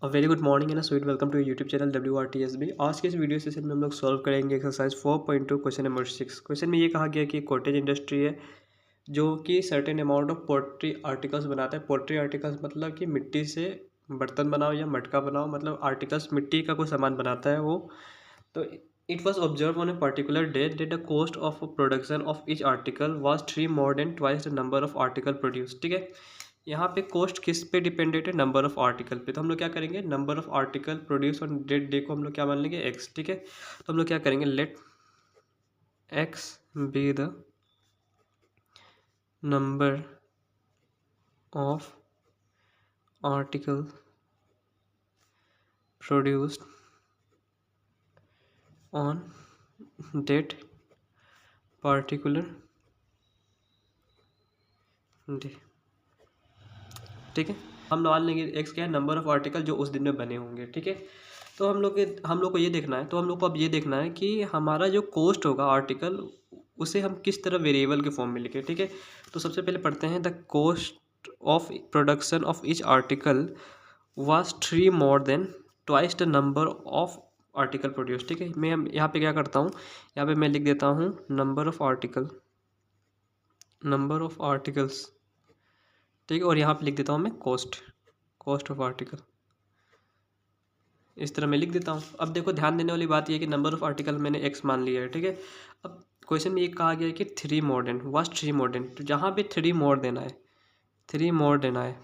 Very good morning and sweet welcome to YouTube channel WRTSB। आज के इस video session में हम लोग सॉल्व करेंगे एक्सरसाइज 4.2 क्वेश्चन नंबर 6। क्वेश्चन में ये कहा गया कि कॉटेज इंडस्ट्री है जो कि certain amount of poultry articles बनाता है। पोल्ट्री आर्टिकल्स मतलब कि मिट्टी से बर्तन बनाओ या मटका बनाओ, मतलब आर्टिकल्स मिट्टी का कोई सामान बनाता है वो। तो it was observe on a particular day that the cost of production of each article was 3 more than twice the number of article produce. ठीक है, यहाँ पे कॉस्ट किस पे डिपेंडेंट है? नंबर ऑफ आर्टिकल पे। तो हम लोग क्या करेंगे, number of article produce on date day को हम लोग क्या मान लेंगे, एक्स। ठीक है, तो हम लोग क्या करेंगे, let x be the number of article produced on date particular day. ठीक है, हम मान लेंगे एक्स क्या है, नंबर ऑफ आर्टिकल जो उस दिन में बने होंगे। ठीक है, तो हम लोग को ये देखना है, तो हम लोग को अब ये देखना है कि हमारा जो कॉस्ट होगा आर्टिकल उसे हम किस तरह वेरिएबल के फॉर्म में लिखें। ठीक है, तो सबसे पहले पढ़ते हैं, the cost of production of each article was 3 more than twice the number of article produce. ठीक है, मैं यहाँ पे क्या करता हूँ, यहाँ पे मैं लिख देता हूँ नंबर ऑफ आर्टिकल्स। ठीक है, और यहाँ पे लिख देता हूँ मैं कॉस्ट ऑफ आर्टिकल। इस तरह मैं लिख देता हूँ। अब देखो, ध्यान देने वाली बात यह है कि नंबर ऑफ आर्टिकल मैंने एक्स मान लिया है। ठीक है, अब क्वेश्चन में ये कहा गया है कि 3 more than, was 3 more than, तो जहाँ पे 3 मोर देना है, 3 मोर देन आए,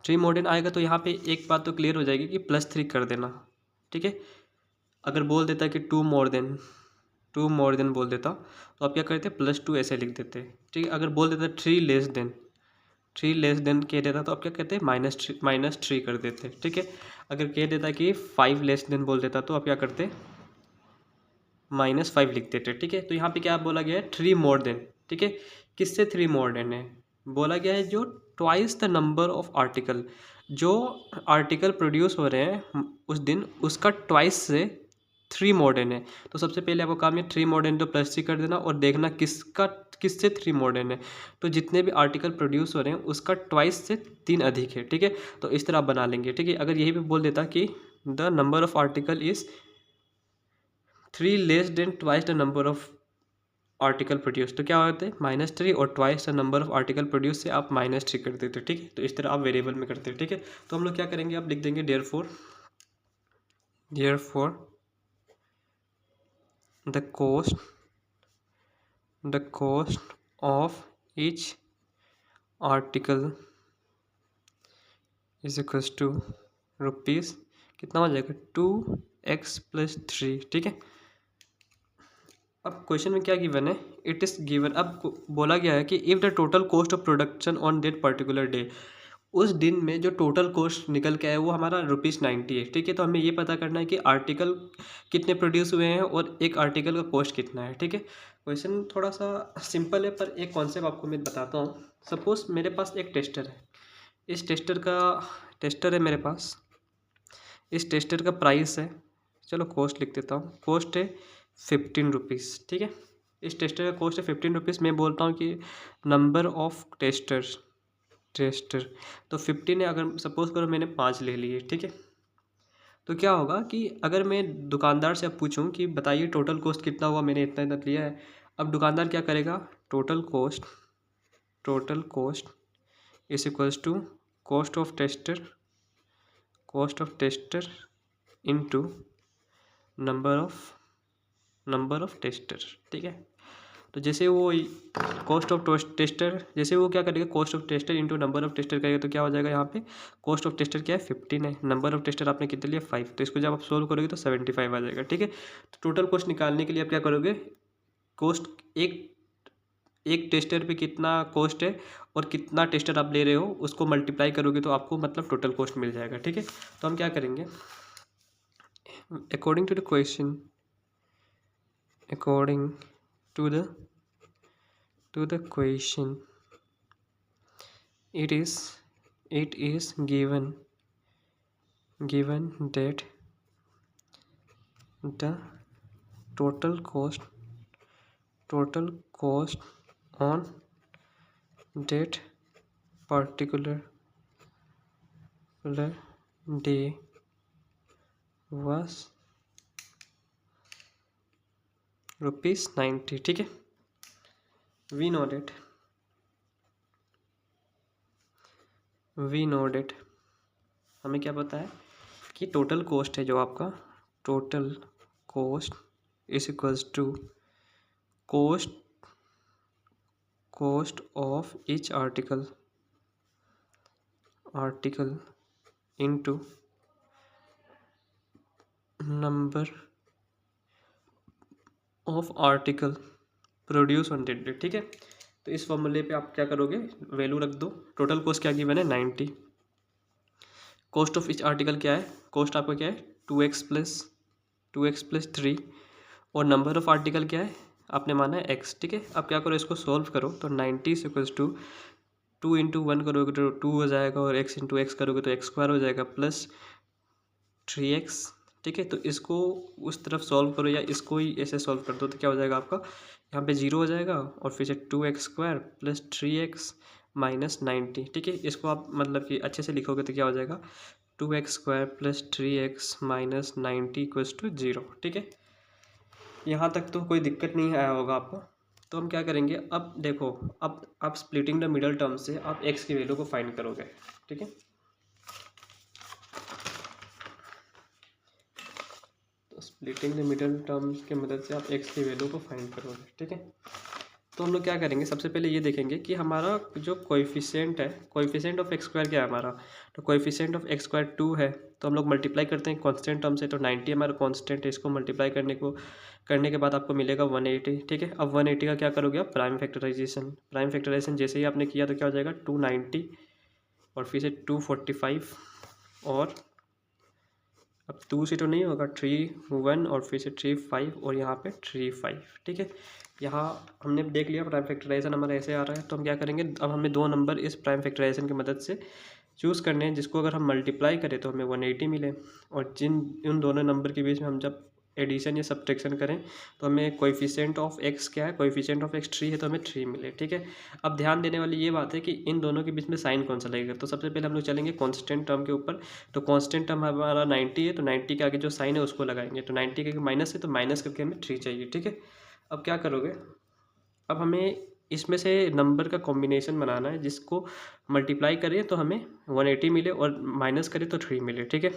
3 मोर देन आएगा तो यहाँ पे एक बात तो क्लियर हो जाएगी कि +3 कर देना। ठीक है, अगर बोल देता कि 2 मोर देन, 2 मोर देन बोल देता तो आप क्या करते, +2 ऐसे लिख देते। ठीक है, अगर बोल देता 3 लेस देन, 3 लेस देन कह देता तो आप क्या कहते हैं, -3 कर देते। ठीक है, अगर कह देता कि 5 लेस देन बोल देता तो आप क्या करते, -5 लिख देते। ठीक है, तो यहाँ पे क्या बोला गया है, 3 मोर देन। ठीक है, किससे 3 मोर देन है, बोला गया है जो twice the number of article, जो आर्टिकल प्रोड्यूस हो रहे हैं उस दिन उसका ट्वाइस से 3 मोर देन है। तो सबसे पहले आपको काम है 3 मोर देन तो +3 कर देना और देखना किससे 3 मोर देन है। तो जितने भी आर्टिकल प्रोड्यूस हो रहे हैं उसका ट्वाइस से 3 अधिक है। ठीक है, तो इस तरह आप बना लेंगे। ठीक है, अगर यही भी बोल देता कि the number of article is 3 less than twice the number of article produce, तो क्या होते हैं, -3, और twice the number of article produce से आप -3 कर देते। ठीक है, तो इस तरह आप वेरिएबल में करते हैं। ठीक है, तो हम लोग क्या करेंगे, आप लिख देंगे therefore the cost of each article is equals to rupees, कितना हो जाएगा, 2x + 3। ठीक है, अब क्वेश्चन में क्या गिवन है, इट इज़ गिवन, अब बोला गया है कि if the total cost of production on that particular day, उस दिन में जो टोटल कॉस्ट निकल के आया वो हमारा ₹90 है। ठीक है, तो हमें ये पता करना है कि आर्टिकल कितने प्रोड्यूस हुए हैं और एक आर्टिकल का कॉस्ट कितना है। ठीक है, क्वेश्चन थोड़ा सा सिंपल है पर एक कॉन्सेप्ट आपको मैं बताता हूँ। सपोज मेरे पास एक टेस्टर है, इस टेस्टर है मेरे पास, इस टेस्टर का प्राइस है, चलो कॉस्ट लिख देता हूँ, कॉस्ट है 15 रुपीज़। ठीक है, इस टेस्टर का कॉस्ट है 15 रुपीज़। मैं बोलता हूँ कि नंबर ऑफ टेस्टर तो 15 है, अगर सपोज करो मैंने 5 ले लिए। ठीक है, तो क्या होगा कि अगर मैं दुकानदार से अब पूछूं कि बताइए टोटल कॉस्ट कितना हुआ, मैंने इतना इतना लिया है, अब दुकानदार क्या करेगा, total cost is equals to cost of tester into number of tester. ठीक है, तो जैसे वो कॉस्ट ऑफ टेस्टर, जैसे वो क्या करेगा, cost of tester into number of tester करेगा तो क्या हो जाएगा, यहाँ पे कॉस्ट ऑफ टेस्टर क्या है, 15 है, नंबर ऑफ टेस्टर आपने कितने लिए, 5, तो इसको जब आप सोल्व करोगे तो 75 आ जाएगा। ठीक है, तो टोटल कॉस्ट निकालने के लिए आप क्या करोगे, कॉस्ट एक एक टेस्टर पे कितना कॉस्ट है और कितना टेस्टर आप ले रहे हो उसको मल्टीप्लाई करोगे तो आपको मतलब टोटल कॉस्ट मिल जाएगा। ठीक है, तो हम क्या करेंगे, according to the question, according to the question, it is given that the total cost on that particular day was ₹90, ठीक है। वी नो डेट हमें क्या पता है कि टोटल कॉस्ट है जो आपका total cost is equals to cost of each article into number of article produce on that date, ठीक है। तो इस फॉर्मूले पे आप क्या करोगे, वैल्यू रख दो। टोटल कॉस्ट क्या गिवन है 90, कॉस्ट ऑफ ईच आर्टिकल क्या है, कॉस्ट आपका क्या है 2x प्लस 3 और नंबर ऑफ आर्टिकल क्या है आपने माना है x, ठीक है। अब क्या करो, इसको सॉल्व करो तो 90 इज इक्वल्स टू 2 इंटू 1 करोगे तो 2 हो जाएगा और x इंटू एक्स करोगे तो x स्क्वायर हो जाएगा प्लस 3x, ठीक है। तो इसको उस तरफ सॉल्व करो या इसको ही ऐसे सॉल्व कर दो तो क्या हो जाएगा आपका, यहाँ पे 0 हो जाएगा और फिर से 2x square plus 3x minus 90, ठीक है। इसको आप मतलब कि अच्छे से लिखोगे तो क्या हो जाएगा 2x square plus 3x minus 90 equals to 0, ठीक है। यहाँ तक तो कोई दिक्कत नहीं आया होगा आपको। तो हम क्या करेंगे, अब देखो, अब आप स्प्लिटिंग द मिडल टर्म से आप x की वैल्यू को फाइंड करोगे, ठीक है। तो स्प्लिटिंग द मिडल टर्म्स की मदद से आप x की वैल्यू को फाइंड करोगे, ठीक है। तो हम लोग क्या करेंगे, सबसे पहले ये देखेंगे कि हमारा जो कोएफिशिएंट है, कोएफिशिएंट ऑफ एक्स स्क्वायर क्या है हमारा, तो कोएफिशिएंट ऑफ एक्स स्क्वायर 2 है। तो हम लोग मल्टीप्लाई करते हैं कांस्टेंट टर्म से, तो 90 हमारा कांस्टेंट है, इसको मल्टीप्लाई करने के बाद आपको मिलेगा 180, ठीक है। अब 180 का क्या करोगे आप, प्राइम फैक्टराइजेशन जैसे ही आपने किया तो क्या हो जाएगा 290 और फिर से 245 और अब 2 से तो नहीं होगा 3 1 और फिर से 3 5 और यहाँ पे 3 5, ठीक है। यहाँ हमने देख लिया प्राइम फैक्टराइजेशन हमारा ऐसे आ रहा है। तो हम क्या करेंगे, अब हमें दो नंबर इस प्राइम फैक्टराइजेशन की मदद से चूज़ करने हैं जिसको अगर हम मल्टीप्लाई करें तो हमें 180 मिले, और उन दोनों नंबर के बीच में हम जब एडिशन या सब्ट्रैक्शन करें तो हमें कोएफिशिएंट ऑफ एक्स क्या है, कोएफिशिएंट ऑफ एक्स 3 है तो हमें 3 मिले, ठीक है। अब ध्यान देने वाली ये बात है कि इन दोनों के बीच में साइन कौन सा लगेगा। तो सबसे पहले हम लोग चलेंगे कांस्टेंट टर्म के ऊपर। तो कांस्टेंट टर्म हमारा 90 है, तो 90 के आगे जो साइन है उसको लगाएंगे। तो 90 के माइनस है तो माइनस करके हमें 3 चाहिए, ठीक है। अब क्या करोगे, अब हमें इसमें से नंबर का कॉम्बिनेशन बनाना है जिसको मल्टीप्लाई करें तो हमें 180 मिले और माइनस करें तो 3 मिले, ठीक है।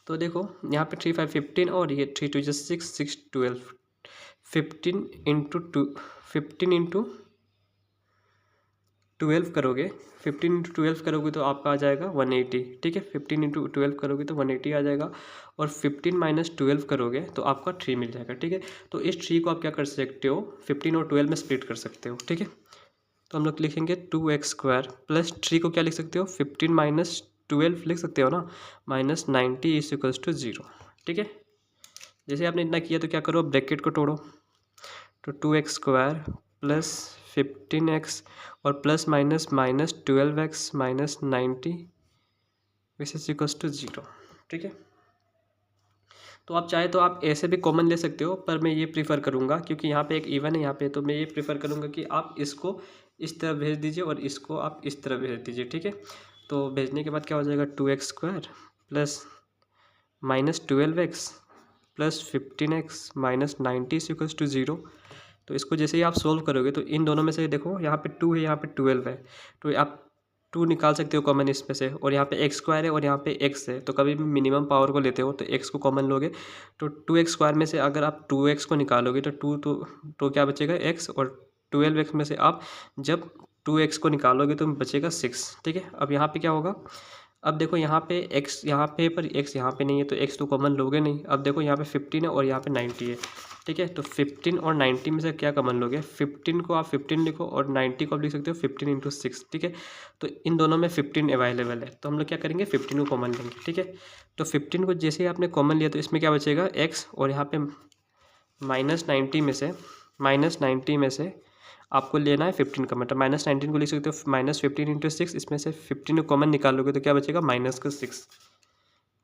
तो देखो यहाँ पे 3 5 15 और ये 3 2 6 6 12 15 इंटू 12 करोगे, 15 इंटू 12 करोगे तो आपका आ जाएगा 180, ठीक है। 15 इंटू 12 करोगे तो 180 आ जाएगा और 15 माइनस 12 करोगे तो आपका 3 मिल जाएगा, ठीक है। तो इस 3 को आप क्या कर सकते हो, 15 और 12 में स्प्लिट कर सकते हो, ठीक है। तो हम लोग लिखेंगे 2x स्क्वायर प्लस 3 को क्या लिख सकते हो, 15 माइनस 12 लिख सकते हो ना, माइनस 90 इज इक्वल्स टू 0, ठीक है। जैसे आपने इतना किया तो क्या करो, ब्रैकेट को तोड़ो, तो 2x स्क्वायर प्लस 15x और plus minus minus 12x minus 90 which is equals to 0, ठीक है। तो आप चाहे तो आप ऐसे भी कॉमन ले सकते हो, पर मैं ये प्रीफर करूँगा क्योंकि यहाँ पे एक इवन है यहाँ पे, तो मैं ये प्रीफर करूँगा कि आप इसको इस तरह भेज दीजिए और इसको आप इस तरह भेज दीजिए, ठीक है। तो भेजने के बाद क्या हो जाएगा 2x square plus minus 12x plus 15x minus 90 equals to 0। तो इसको जैसे ही आप सोल्व करोगे तो इन दोनों में से देखो यहाँ पे 2 है, यहाँ पे 12 है, तो आप 2 निकाल सकते हो कॉमन इसमें से, और यहाँ पे एक्स स्क्वायर है और यहाँ पे x है। तो कभी भी मिनिमम पावर को लेते हो तो x को कॉमन लोगे, तो 2x स्क्वायर में से अगर आप 2x को निकालोगे तो तो क्या बचेगा x, और 12x में से आप जब 2x को निकालोगे तो बचेगा 6, ठीक है। अब यहाँ पे क्या होगा, अब देखो यहाँ पे x यहाँ पे पर x यहाँ पे नहीं है तो x तो कॉमन लोगे नहीं। अब देखो यहाँ पे 15 है और यहाँ पे 90 है, ठीक है। तो 15 और 90 में से क्या कॉमन लोगे, 15 को आप 15 लिखो और 90 को आप लिख सकते हो 15 इंटू 6, ठीक है। तो इन दोनों में 15 अवेलेबल है, तो हम लोग क्या करेंगे 15 को कॉमन लेंगे, ठीक है। तो 15 को जैसे ही आपने कॉमन लिया तो इसमें क्या बचेगा x, और यहाँ पे माइनस 90 में से आपको लेना है 15 का, मतलब माइनस 19 को लिख सकते हो माइनस 15 इंटू 6, इसमें से 15 को कॉमन निकालोगे तो क्या बचेगा माइनस का 6,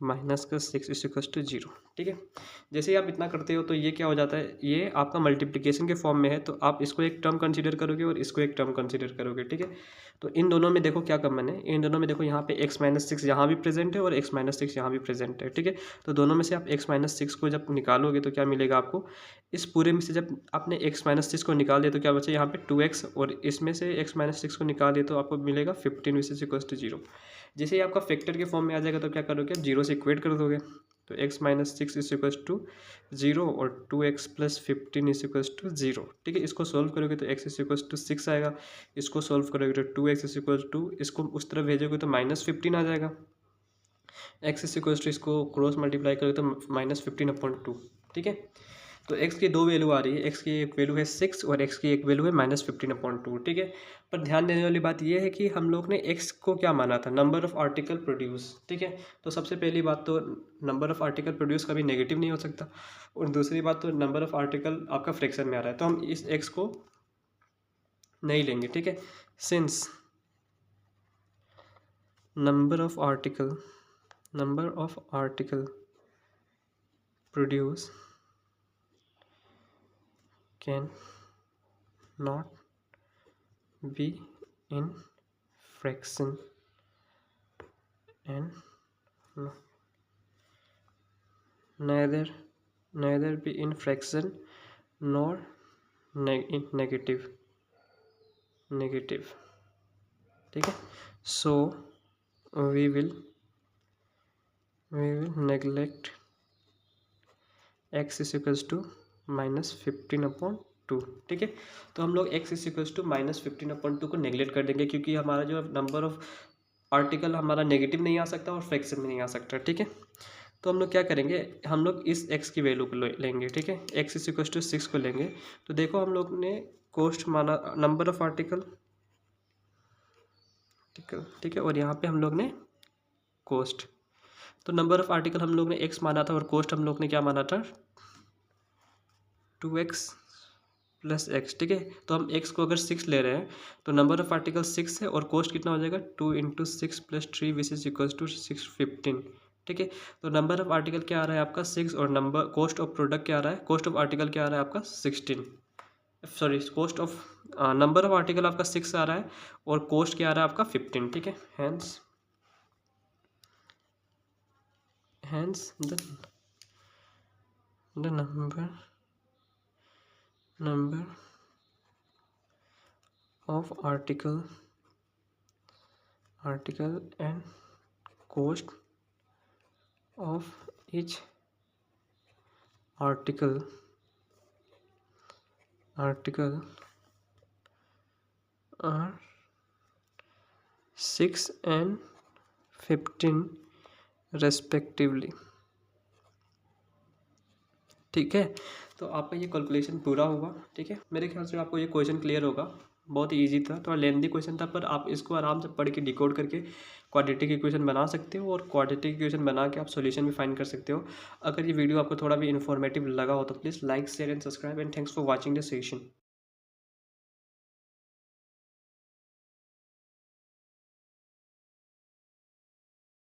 माइनस का 6 इज इक्वल टू 0। ठीक है, जैसे ही आप इतना करते हो तो ये क्या हो जाता है, ये आपका मल्टीप्लिकेशन के फॉर्म में है, तो आप इसको एक टर्म कंसीडर करोगे और इसको एक टर्म कंसीडर करोगे। ठीक है, तो इन दोनों में देखो क्या कॉमन है, इन दोनों में देखो यहाँ पे x-6 यहाँ भी प्रेजेंट है और x-6 यहाँ भी प्रेजेंट है। ठीक है, तो दोनों में से आप x-6 को जब निकालोगे तो क्या मिलेगा आपको, इस पूरे में से जब आपने x-6 को निकाल दिया तो क्या बचा यहाँ पे 2x, और इसमें से x-6 को निकाल दिया तो आपको मिलेगा 15 विच इज इक्वल टू 0। जैसे ही आपका फैक्टर के फॉर्म में आ जाएगा तो क्या करोगे, आप 0 से इक्वेट कर दोगे, तो x-6 इज इक्वल टू 0 और 2x plus 15 is equal to 0। ठीक है, इसको सॉल्व करोगे तो x इज इक्वल टू 6 आएगा, इसको सॉल्व करोगे तो 2x इज इक्वल टू, इसको उस तरफ भेजोगे तो -15 आ जाएगा, x इज इक्वल टू, इसको क्रॉस मल्टीप्लाई करोगे तो -15/2। ठीक है, तो x की दो वैल्यू आ रही है, x की एक वैल्यू है 6 और x की एक वैल्यू है -15/2। ठीक है, पर ध्यान देने वाली बात यह है कि हम लोग ने x को क्या माना था, नंबर ऑफ आर्टिकल प्रोड्यूस। ठीक है, तो सबसे पहली बात तो नंबर ऑफ आर्टिकल प्रोड्यूस कभी नेगेटिव नहीं हो सकता, और दूसरी बात तो नंबर ऑफ आर्टिकल आपका फ्रैक्शन में आ रहा है, तो हम इस x को नहीं लेंगे। ठीक है, since number of article produce can not be in fraction and neither be in fraction nor in negative। ठीक है, so we will neglect x is equals to -15/2। ठीक है, तो हम लोग x इज इक्वल्स टू -15/2 को नेगलेक्ट कर देंगे, क्योंकि हमारा जो नंबर ऑफ आर्टिकल हमारा नेगेटिव नहीं आ सकता और फ्रैक्शन में नहीं आ सकता। ठीक है, तो हम लोग क्या करेंगे, हम लोग इस x की वैल्यू को लेंगे। ठीक है, x इज इक्वल्स टू 6 को लेंगे, तो देखो हम लोग ने कोस्ट माना नंबर ऑफ आर्टिकल। ठीक है, और यहाँ पे हम लोग ने कोस्ट, तो नंबर ऑफ आर्टिकल हम लोग ने x माना था और कोस्ट हम लोग ने क्या माना था, 2x प्लस x। ठीक है, तो हम x को अगर 6 ले रहे हैं तो नंबर ऑफ आर्टिकल 6 है और कोस्ट कितना हो जाएगा, 2 × 6 + 3 विच इज इक्वल टू 615। ठीक है, तो नंबर ऑफ आर्टिकल क्या आ रहा है आपका 6, और नंबर कॉस्ट ऑफ प्रोडक्ट क्या आ रहा है, कॉस्ट ऑफ आर्टिकल क्या आ रहा है आपका 16, sorry cost of number of article आपका 6 आ रहा है और कॉस्ट क्या आ रहा है आपका 15। ठीक है, hence the number of article and cost of each article are 6 and 15 respectively। ठीक है, तो आपका ये कैलकुलेशन पूरा होगा। ठीक है, मेरे ख्याल से आपको ये क्वेश्चन क्लियर होगा, बहुत ही इजी था, थोड़ा लेंथी क्वेश्चन था, पर आप इसको आराम से पढ़ के डिकोड करके क्वाड्रेटिक इक्वेशन बना सकते हो, और क्वाड्रेटिक इक्वेशन बना के आप सॉल्यूशन भी फाइंड कर सकते हो। अगर ये वीडियो आपको थोड़ा भी इन्फॉर्मेटिव लगा हो तो please like, share and subscribe, and thanks for watching the session.